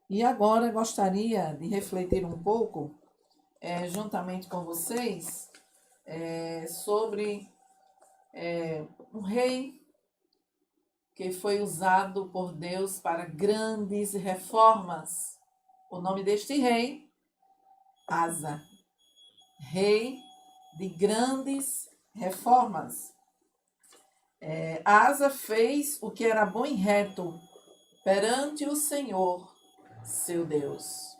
E agora gostaria de refletir um pouco, juntamente com vocês, sobre um rei que foi usado por Deus para grandes reformas. O nome deste rei, Asa, rei de grandes reformas. Asa fez o que era bom e reto perante o Senhor, seu Deus.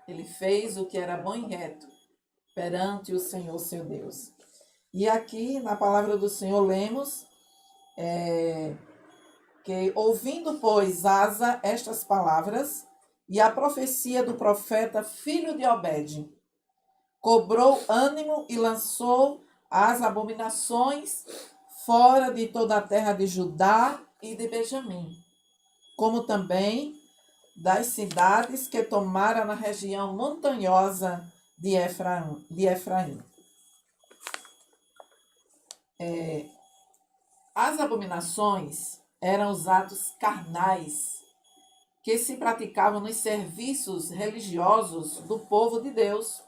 Ele fez o que era bom e reto perante o Senhor, seu Deus. E aqui na palavra do Senhor lemos que, ouvindo, pois, Asa estas palavras e a profecia do profeta filho de Obed, cobrou ânimo e lançou as abominações fora de toda a terra de Judá e de Benjamim, como também das cidades que tomara na região montanhosa de Efraim. As abominações eram os atos carnais que se praticavam nos serviços religiosos do povo de Deus.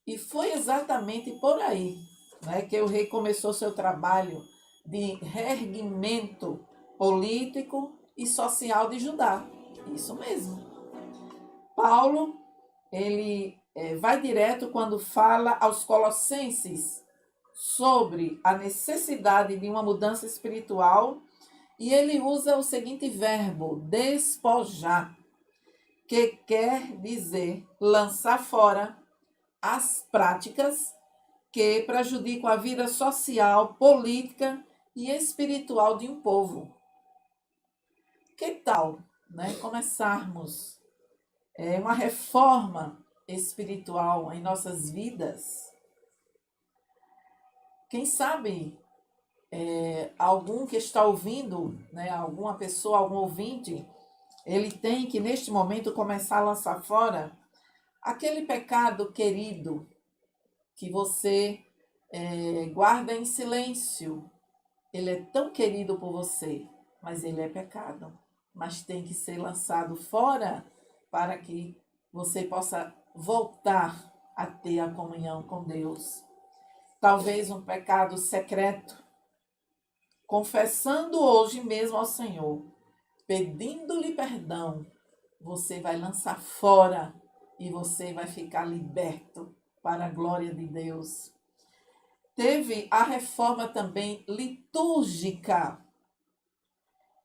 E foi exatamente por aí, né, que o rei começou seu trabalho de reerguimento político e social de Judá. Isso mesmo. Paulo, ele vai direto quando fala aos colossenses sobre a necessidade de uma mudança espiritual, e ele usa o seguinte verbo, despojar, que quer dizer lançar fora as práticas que prejudicam a vida social, política e espiritual de um povo. Que tal, né, começarmos uma reforma espiritual em nossas vidas? Quem sabe algum que está ouvindo, né, alguma pessoa, algum ouvinte, ele tem que neste momento começar a lançar fora aquele pecado querido que você guarda em silêncio. Ele é tão querido por você, mas ele é pecado. Mas tem que ser lançado fora para que você possa voltar a ter a comunhão com Deus. Talvez um pecado secreto, confessando hoje mesmo ao Senhor, pedindo-lhe perdão, você vai lançar fora e você vai ficar liberto para a glória de Deus. Teve a reforma também litúrgica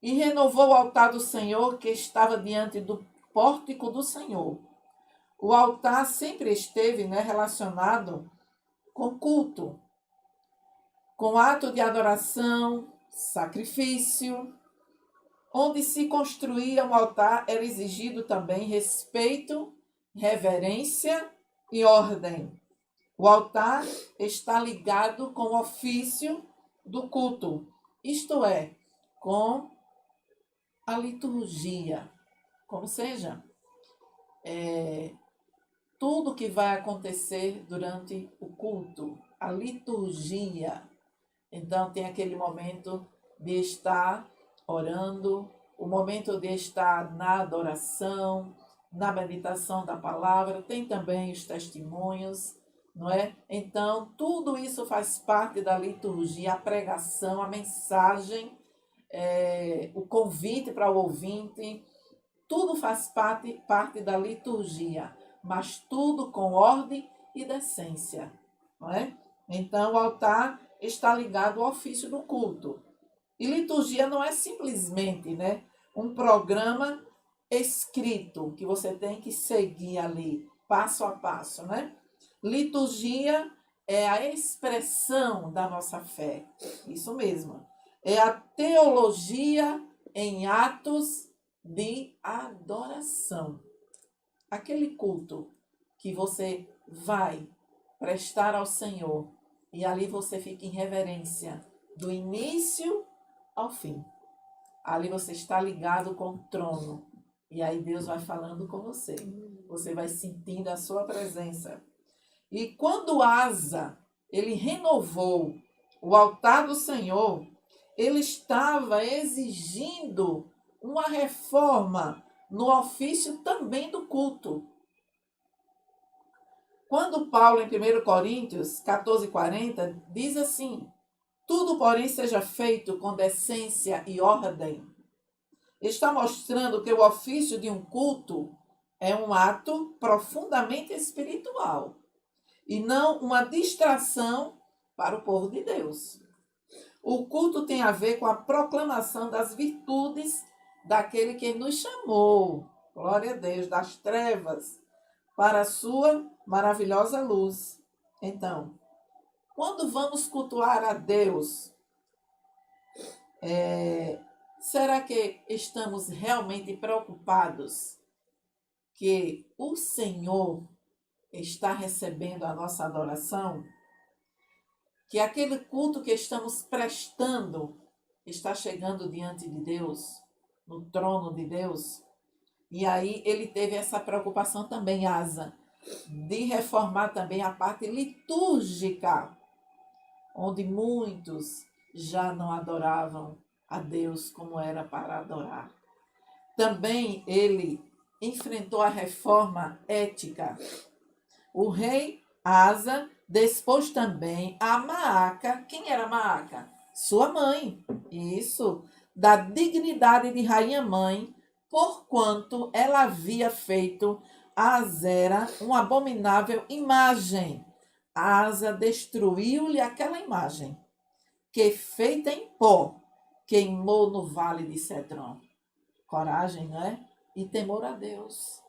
e renovou o altar do Senhor que estava diante do pórtico do Senhor. O altar sempre esteve, né, relacionado com culto, com ato de adoração, sacrifício. Onde se construía um altar era exigido também respeito, reverência e ordem. O altar está ligado com o ofício do culto, isto é, com a liturgia. Como seja, tudo que vai acontecer durante o culto, a liturgia. Então, tem aquele momento de estar orando, o momento de estar na adoração, na meditação da palavra, tem também os testemunhos, não é? Então, tudo isso faz parte da liturgia, a pregação, a mensagem, o convite para o ouvinte, tudo faz parte da liturgia, mas tudo com ordem e decência, não é? Então, o altar está ligado ao ofício do culto. E liturgia não é simplesmente, né, um programa escrito que você tem que seguir ali, passo a passo, né? Liturgia é a expressão da nossa fé. Isso mesmo. É a teologia em atos de adoração. Aquele culto que você vai prestar ao Senhor e ali você fica em reverência do início ao fim. Ali você está ligado com o trono. E aí Deus vai falando com você. Você vai sentindo a sua presença. E quando Asa, ele renovou o altar do Senhor, ele estava exigindo uma reforma no ofício também do culto. Quando Paulo, em 1 Coríntios 14:40, diz assim: tudo, porém, seja feito com decência e ordem. Está mostrando que o ofício de um culto é um ato profundamente espiritual e não uma distração para o povo de Deus. O culto tem a ver com a proclamação das virtudes daquele que nos chamou, glória a Deus, das trevas para a sua maravilhosa luz. Então, quando vamos cultuar a Deus, será que estamos realmente preocupados que o Senhor está recebendo a nossa adoração? Que aquele culto que estamos prestando está chegando diante de Deus, no trono de Deus? E aí ele teve essa preocupação também, Asa, de reformar também a parte litúrgica, onde muitos já não adoravam a Deus como era para adorar. Também ele enfrentou a reforma ética. O rei Asa dispôs também a Maaca. Quem era Maaca? Sua mãe. Isso, da dignidade de rainha-mãe, porquanto ela havia feito a Azera uma abominável imagem. Asa destruiu-lhe aquela imagem, que feita em pó, queimou no vale de Cedron. Coragem, não é? E temor a Deus.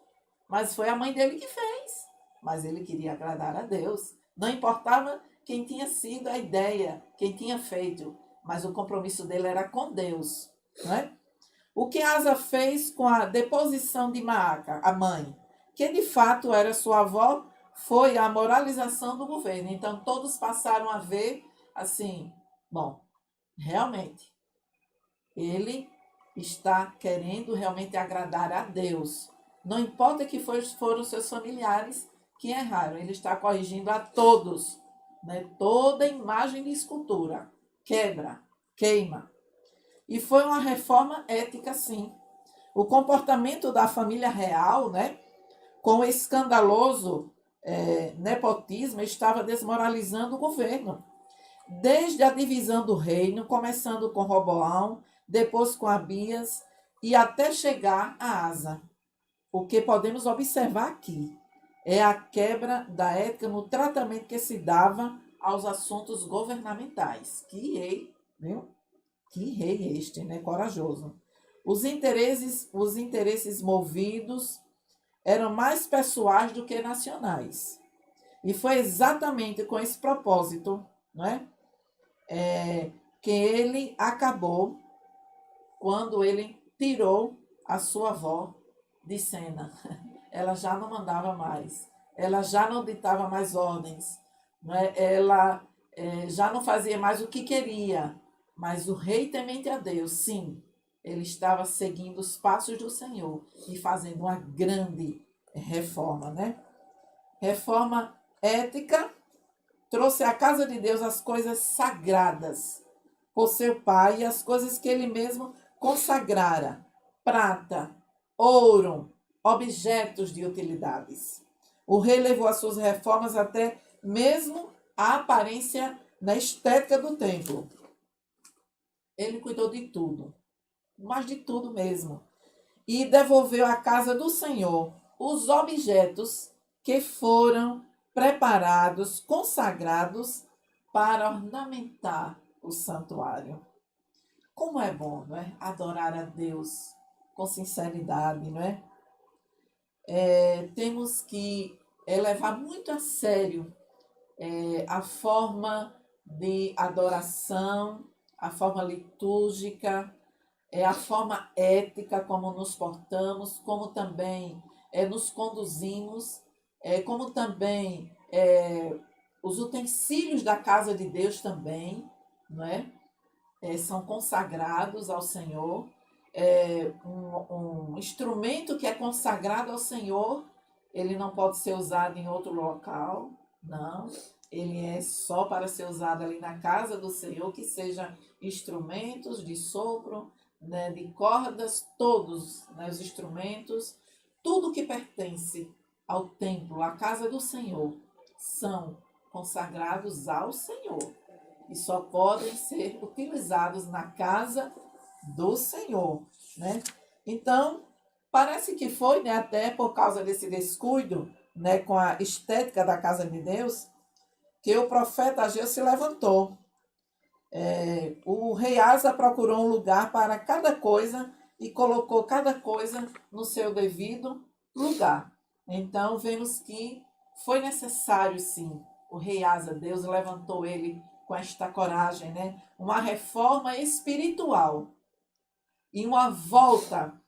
Mas foi a mãe dele que fez. Mas ele queria agradar a Deus. Não importava quem tinha sido a ideia, quem tinha feito, mas o compromisso dele era com Deus, não é? O que Asa fez com a deposição de Maaca, a mãe, que de fato era sua avó, foi a moralização do governo. Então todos passaram a ver assim, bom, realmente, ele está querendo realmente agradar a Deus. Não importa que foram seus familiares que erraram, ele está corrigindo a todos, né? Toda imagem de escultura quebra, queima. E foi uma reforma ética, sim. O comportamento da família real, né, com o escandaloso nepotismo, estava desmoralizando o governo. Desde a divisão do reino, começando com Roboão, depois com Abias, e até chegar a Asa. O que podemos observar aqui é a quebra da ética no tratamento que se dava aos assuntos governamentais. Que rei, viu? Que rei este, né? Corajoso. Os interesses movidos eram mais pessoais do que nacionais. E foi exatamente com esse propósito, não é? Que ele acabou quando ele tirou a sua avó de cena. Ela já não mandava mais, ela já não ditava mais ordens, não é? Ela já não fazia mais o que queria, mas o rei temente a Deus, sim, ele estava seguindo os passos do Senhor e fazendo uma grande reforma, né? Reforma ética trouxe à casa de Deus as coisas sagradas por seu pai e as coisas que ele mesmo consagrara: prata, ouro, objetos de utilidades. O rei levou as suas reformas até mesmo a aparência na estética do templo. Ele cuidou de tudo, mas de tudo mesmo. E devolveu à casa do Senhor os objetos que foram preparados, consagrados para ornamentar o santuário. Como é bom, não é? Adorar a Deus com sinceridade, não é? Temos que levar muito a sério a forma de adoração, a forma litúrgica, a forma ética como nos portamos, como também nos conduzimos, como também os utensílios da casa de Deus também, não é? São consagrados ao Senhor. Um instrumento que é consagrado ao Senhor, ele não pode ser usado em outro local, não. Ele é só para ser usado ali na casa do Senhor, que sejam instrumentos de sopro né, de cordas, todos, né, os instrumentos, tudo que pertence ao templo, à casa do Senhor, são consagrados ao Senhor e só podem ser utilizados na casa do Senhor, né? Então, parece que foi, né, até por causa desse descuido, né, com a estética da casa de Deus, que o profeta Ageu se levantou. O rei Asa procurou um lugar para cada coisa e colocou cada coisa no seu devido lugar. Então, vemos que foi necessário, sim, o rei Asa, Deus levantou ele com esta coragem, né? Uma reforma espiritual e uma volta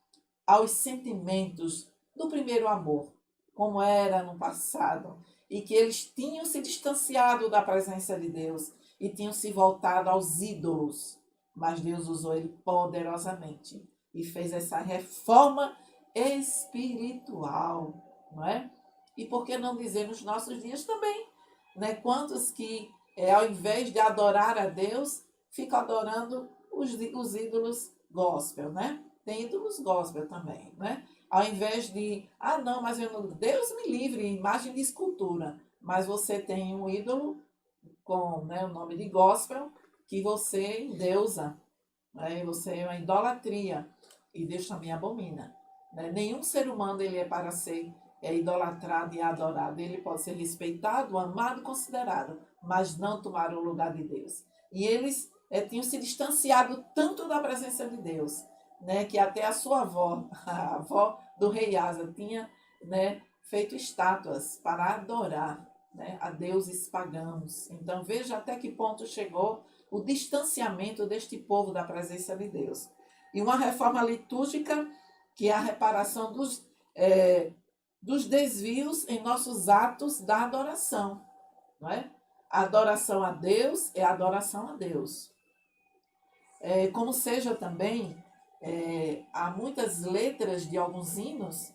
aos sentimentos do primeiro amor, como era no passado, e que eles tinham se distanciado da presença de Deus e tinham se voltado aos ídolos. Mas Deus usou ele poderosamente e fez essa reforma espiritual, não é? E por que não dizer nos nossos dias também, né? Quantos que, ao invés de adorar a Deus, ficam adorando os ídolos gospel, né? Tem ídolos gospel também, né? Ao invés de, não, mas eu não, Deus me livre, imagem de escultura, mas você tem um ídolo com, né, o nome de gospel que você endeusa, né? Você é uma idolatria e Deus também abomina, né? Nenhum ser humano ele é para ser idolatrado e adorado. Ele pode ser respeitado, amado, considerado, mas não tomar o lugar de Deus. E eles tinham se distanciado tanto da presença de Deus, né, que até a sua avó, a avó do rei Asa, tinha, né, feito estátuas para adorar, né, a deuses pagãos. Então veja até que ponto chegou o distanciamento deste povo da presença de Deus. E uma reforma litúrgica, que é a reparação dos desvios em nossos atos da adoração, não é? A adoração a Deus é adoração a Deus. Como seja também, há muitas letras de alguns hinos,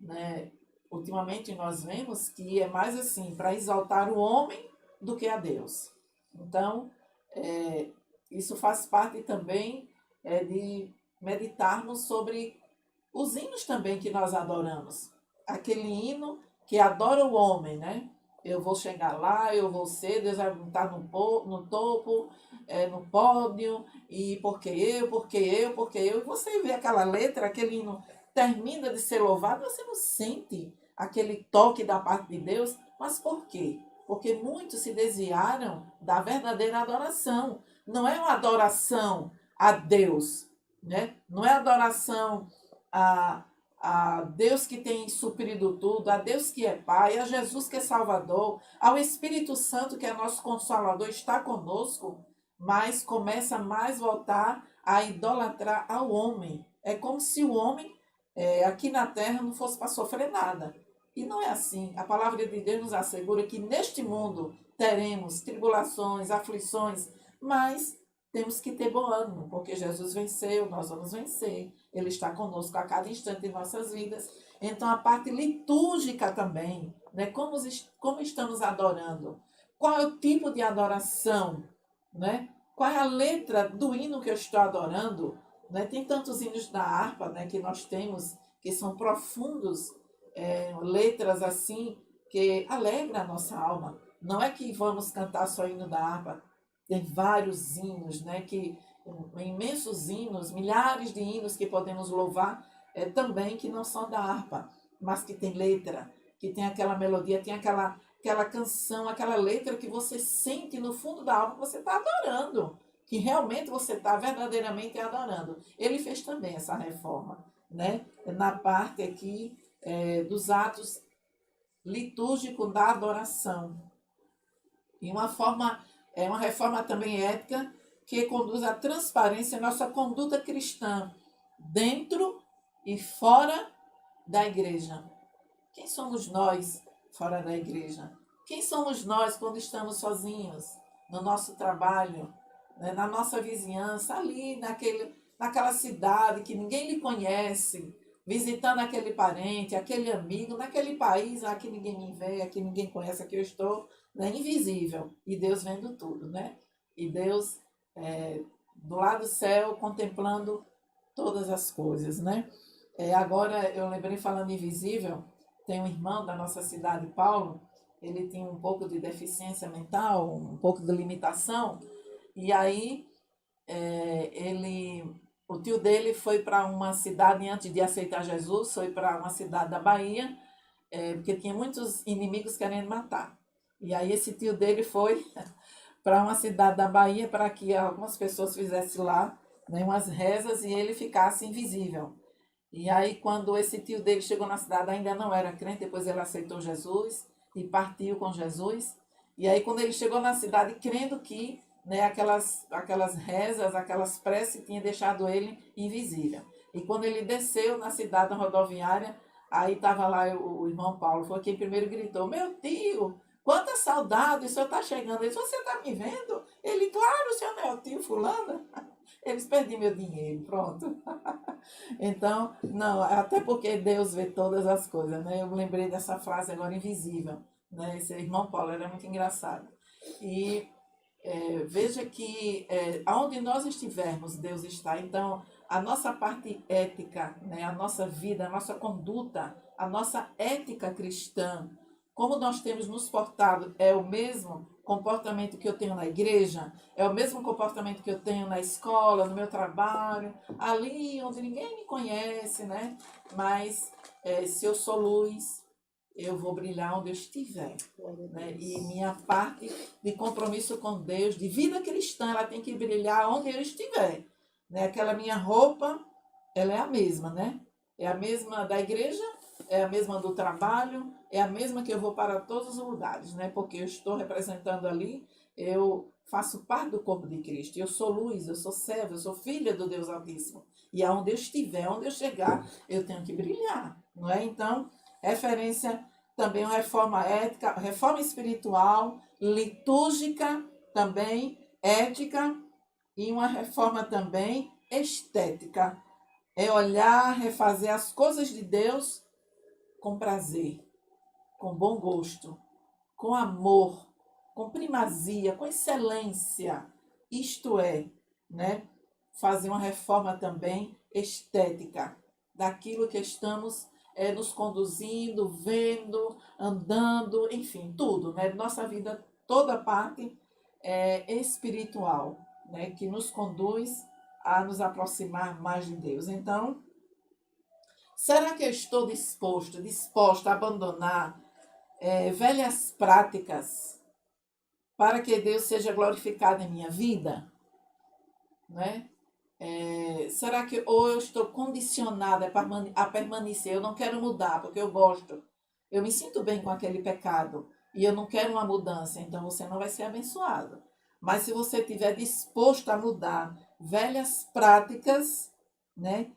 né? Ultimamente nós vemos que é mais assim, para exaltar o homem do que a Deus. Então, isso faz parte também de meditarmos sobre os hinos também que nós adoramos. Aquele hino que adora o homem, né? Eu vou chegar lá, eu vou ser, Deus vai estar no topo, no pódio, e porque eu. E você vê aquela letra, aquele hino termina de ser louvado, você não sente aquele toque da parte de Deus. Mas por quê? Porque muitos se desviaram da verdadeira adoração. Não é uma adoração a Deus, né? Não é adoração a Deus que tem suprido tudo, a Deus que é Pai, a Jesus que é Salvador, ao Espírito Santo que é nosso Consolador, está conosco, mas começa mais a voltar a idolatrar ao homem. É como se o homem aqui na terra não fosse para sofrer nada. E não é assim. A palavra de Deus nos assegura que neste mundo teremos tribulações, aflições, mas temos que ter bom ânimo, porque Jesus venceu, nós vamos vencer. Ele está conosco a cada instante de nossas vidas. Então, a parte litúrgica também, né? Como estamos adorando? Qual é o tipo de adoração? Né? Qual é a letra do hino que eu estou adorando? Né? Tem tantos hinos da harpa, né, que nós temos, que são profundos, letras assim, que alegram a nossa alma. Não é que vamos cantar só hino da harpa, tem vários hinos, né, imensos hinos, milhares de hinos que podemos louvar também, que não são da harpa, mas que tem letra, que tem aquela melodia, tem aquela canção, aquela letra que você sente no fundo da alma que você está adorando, que realmente você está verdadeiramente adorando. Ele fez também essa reforma, né? Na parte aqui dos atos litúrgicos da adoração. E uma reforma também ética que conduz à transparência em nossa conduta cristã, dentro e fora da igreja. Quem somos nós fora da igreja? Quem somos nós quando estamos sozinhos, no nosso trabalho, né, na nossa vizinhança, ali naquela cidade que ninguém lhe conhece, visitando aquele parente, aquele amigo, naquele país, aqui ninguém me vê, aqui ninguém conhece, aqui eu estou, né, invisível, e Deus vendo tudo, né? E Deus do lado do céu contemplando todas as coisas, né? Agora eu lembrei falando invisível, tem um irmão da nossa cidade, Paulo, ele tinha um pouco de deficiência mental, um pouco de limitação, e aí o tio dele foi para uma cidade, antes de aceitar Jesus, foi para uma cidade da Bahia, porque tinha muitos inimigos querendo matar. E aí esse tio dele foi para uma cidade da Bahia para que algumas pessoas fizessem lá, né, umas rezas e ele ficasse invisível. E aí, quando esse tio dele chegou na cidade, ainda não era crente, depois ele aceitou Jesus e partiu com Jesus. E aí, quando ele chegou na cidade, crendo que, né, aquelas rezas, aquelas preces, tinha deixado ele invisível. E quando ele desceu na cidade rodoviária, aí estava lá o irmão Paulo, foi quem primeiro gritou: Meu tio, quanta saudade, o senhor está chegando. Ele disse: Você está me vendo? Ele: Claro, o senhor não é o tio fulano. Eles perdi meu dinheiro, pronto. Então, não, até porque Deus vê todas as coisas, né? Eu lembrei dessa frase agora, invisível, né? Esse irmão Paulo era muito engraçado. E veja que aonde nós estivermos, Deus está. Então, a nossa parte ética, né? A nossa vida, a nossa conduta, a nossa ética cristã, como nós temos nos portado, é o mesmo comportamento que eu tenho na igreja, é o mesmo comportamento que eu tenho na escola, no meu trabalho, ali onde ninguém me conhece, né? Mas se eu sou luz, eu vou brilhar onde eu estiver, né? E minha parte de compromisso com Deus, de vida cristã, ela tem que brilhar onde eu estiver, né? Aquela minha roupa, ela é a mesma, né? É a mesma da igreja, é a mesma do trabalho, é a mesma que eu vou para todos os lugares, né? Porque eu estou representando ali, eu faço parte do corpo de Cristo. Eu sou luz, eu sou serva, eu sou filha do Deus Altíssimo. E aonde eu estiver, onde eu chegar, eu tenho que brilhar, não é? Então, referência também uma reforma ética, reforma espiritual, litúrgica também, ética e uma reforma também estética. É olhar, refazer as coisas de Deus com prazer, com bom gosto, com amor, com primazia, com excelência. Isto é, né, fazer uma reforma também estética daquilo que estamos nos conduzindo, vendo, andando, enfim, tudo, né? Nossa vida, toda parte espiritual, né? Que nos conduz a nos aproximar mais de Deus. Então, será que eu estou disposta a abandonar velhas práticas para que Deus seja glorificado em minha vida? Né? Será que ou eu estou condicionada a permanecer? Eu não quero mudar porque eu gosto. Eu me sinto bem com aquele pecado e eu não quero uma mudança, então você não vai ser abençoado. Mas se você estiver disposto a mudar velhas práticas, né,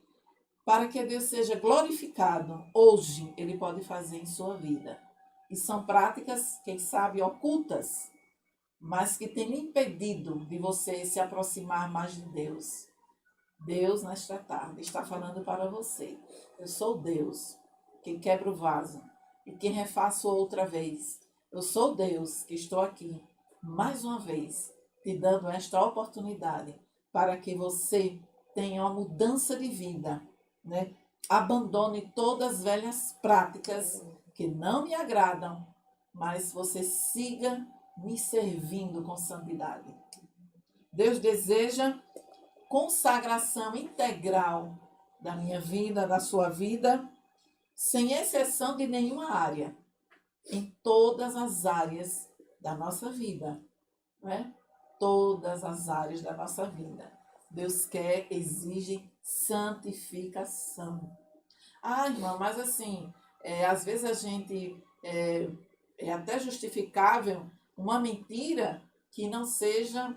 para que Deus seja glorificado, hoje Ele pode fazer em sua vida. E são práticas, quem sabe, ocultas, mas que têm lhe impedido de você se aproximar mais de Deus. Deus, nesta tarde, está falando para você. Eu sou Deus, que quebra o vaso e que refaço outra vez. Eu sou Deus, que estou aqui, mais uma vez, te dando esta oportunidade para que você tenha uma mudança de vida, né? Abandone todas as velhas práticas que não me agradam, mas você siga me servindo com santidade. Deus deseja consagração integral da minha vida, da sua vida, sem exceção de nenhuma área, em todas as áreas da nossa vida, né? Todas as áreas da nossa vida. Deus quer, exige santificação. Ah, irmã, mas assim, às vezes a gente é até justificável uma mentira que não seja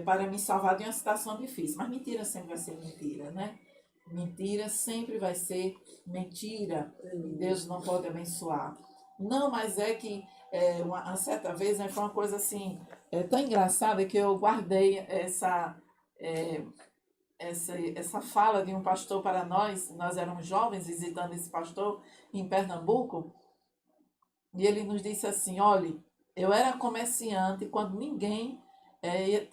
para me salvar de uma situação difícil. Mas mentira sempre vai ser mentira, né? Mentira sempre vai ser mentira. E Deus não pode abençoar. Não, mas é que uma certa vez, né, foi uma coisa assim, tão engraçada que eu guardei essa fala de um pastor para nós éramos jovens visitando esse pastor em Pernambuco, e ele nos disse assim: olhe, eu era comerciante quando ninguém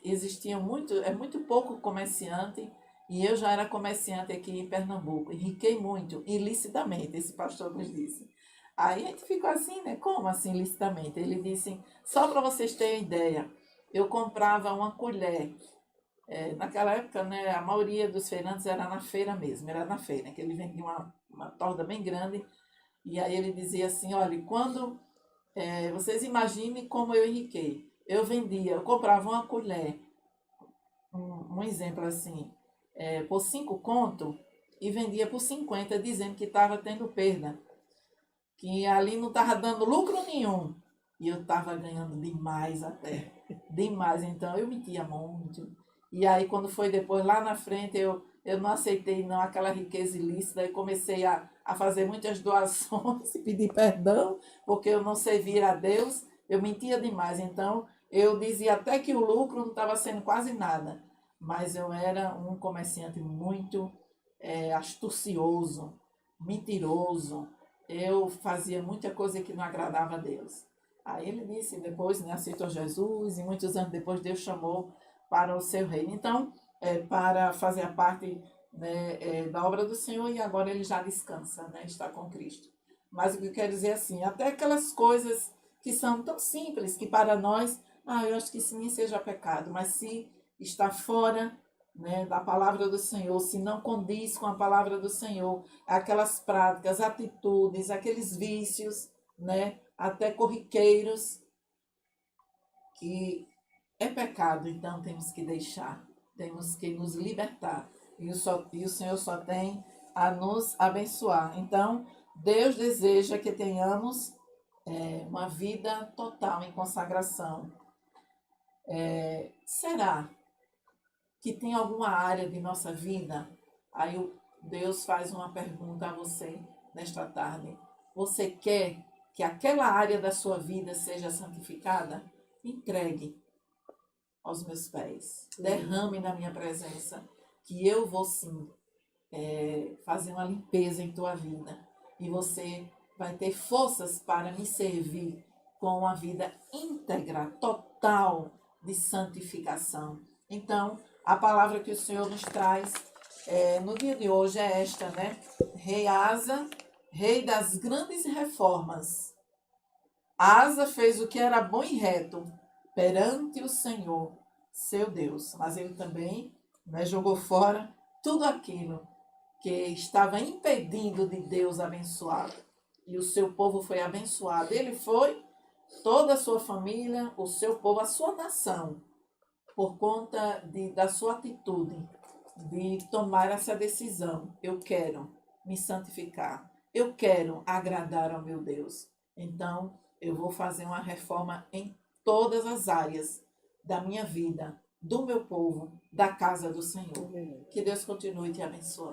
existia muito pouco comerciante E eu já era comerciante aqui em Pernambuco, enriquei muito, ilicitamente, esse pastor nos disse. Aí a gente ficou assim, né? Como assim, ilicitamente? Ele disse, só para vocês terem ideia, eu comprava uma colher. Naquela época, né, a maioria dos feirantes era na feira mesmo, era na feira, que ele vendia uma torta bem grande, e aí ele dizia assim, olha, quando vocês imaginem como eu enriquei. Eu comprava uma colher, um exemplo assim, por 5 conto e vendia por 50 dizendo que estava tendo perda, que ali não estava dando lucro nenhum. E eu estava ganhando demais até, demais. Então eu mentia muito. E aí quando foi depois, lá na frente, eu não aceitei não aquela riqueza ilícita e comecei a fazer muitas doações e pedir perdão, porque eu não servia a Deus, eu mentia demais. Então eu dizia até que o lucro não estava sendo quase nada, mas eu era um comerciante muito astucioso, mentiroso. Eu fazia muita coisa que não agradava a Deus. Aí ele disse, depois, né, aceitou Jesus, e muitos anos depois Deus chamou para o seu reino. Então, para fazer a parte, né, da obra do Senhor, e agora ele já descansa, né, está com Cristo. Mas o que eu quero dizer é assim, até aquelas coisas que são tão simples, que para nós, eu acho que isso nem seja pecado, mas se está fora, né, da palavra do Senhor, se não condiz com a palavra do Senhor, aquelas práticas, atitudes, aqueles vícios, né, até corriqueiros, que é pecado, então temos que deixar, temos que nos libertar. E o Senhor só tem a nos abençoar. Então, Deus deseja que tenhamos uma vida total em consagração. Será que tem alguma área de nossa vida? Aí Deus faz uma pergunta a você nesta tarde. Você quer que aquela área da sua vida seja santificada? Entregue aos meus pés. Derrame na minha presença, que eu vou sim fazer uma limpeza em tua vida. E você vai ter forças para me servir com uma vida íntegra, total de santificação. Então, a palavra que o Senhor nos traz no dia de hoje é esta, né? Rei Asa, rei das grandes reformas. Asa fez o que era bom e reto perante o Senhor, seu Deus. Mas ele também, né, jogou fora tudo aquilo que estava impedindo de Deus abençoar. E o seu povo foi abençoado. Ele foi, toda a sua família, o seu povo, a sua nação, por conta da sua atitude, de tomar essa decisão. Eu quero me santificar. Eu quero agradar ao meu Deus. Então, eu vou fazer uma reforma em todas as áreas da minha vida, do meu povo, da casa do Senhor. Que Deus continue te abençoando.